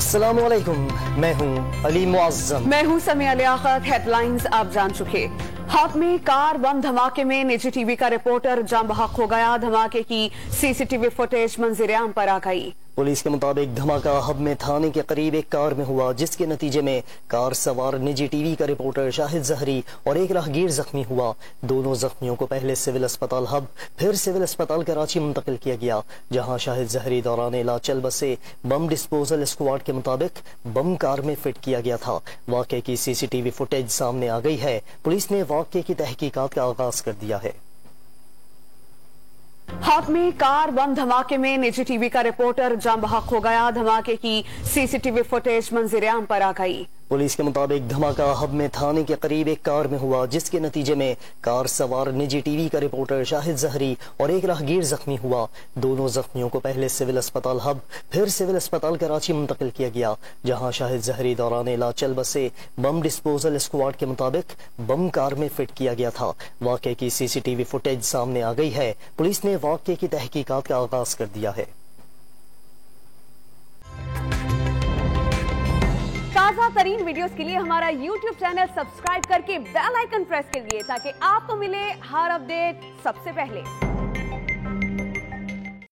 अस्सलाम वालेकुम, मैं हूँ अली मुअज़्ज़म। मैं हूँ समिया लियाकत। हेडलाइंस आप जान चुके। हाथ में कार बम धमाके में निजी टीवी का रिपोर्टर जान बहक हो गया। धमाके की सीसीटीवी फुटेज मंजर-ए-आम पर आ गई। पुलिस के मुताबिक धमाका हब में थाने के करीब एक कार में हुआ, जिसके नतीजे में कार सवार निजी टीवी का रिपोर्टर शाहिद जहरी और एक राहगीर जख्मी हुआ। दोनों जख्मियों को पहले सिविल अस्पताल हब फिर सिविल अस्पताल कराची मुंतकिल किया गया, जहां शाहिद जहरी दौरान इलाज चल बसे। बम डिस्पोजल स्क्वाड के मुताबिक बम कार में फिट किया गया था। वाक़े की सीसीटीवी फुटेज सामने आ गई है। पुलिस ने वाक़े की तहकीकात का आगाज कर दिया है। हाथ में कार बम धमाके में निजी टीवी का रिपोर्टर जान बहक हो गया। धमाके की सीसीटीवी फुटेज मंजर-ए-आम पर आ गई। पुलिस के मुताबिक धमाका हब में थाने के करीब एक कार में हुआ, जिसके नतीजे में कार सवार निजी टीवी का रिपोर्टर शाहिद जहरी और एक राहगीर जख्मी हुआ। दोनों जख्मियों को पहले सिविल अस्पताल हब फिर सिविल अस्पताल कराची मुंतकिल किया गया, जहां शाहिद जहरी दौरान इलाज चल बसे। बम डिस्पोजल स्क्वाड के मुताबिक बम कार में फिट किया गया था। वाक़े की सीसीटीवी फुटेज सामने आ गई है। पुलिस ने वाक़े की तहकीकात का आगाज कर दिया है। ताज़ा तरीन वीडियोस के लिए हमारा YouTube चैनल सब्सक्राइब करके बेल आइकन प्रेस करिए, ताकि आपको मिले हर अपडेट सबसे पहले।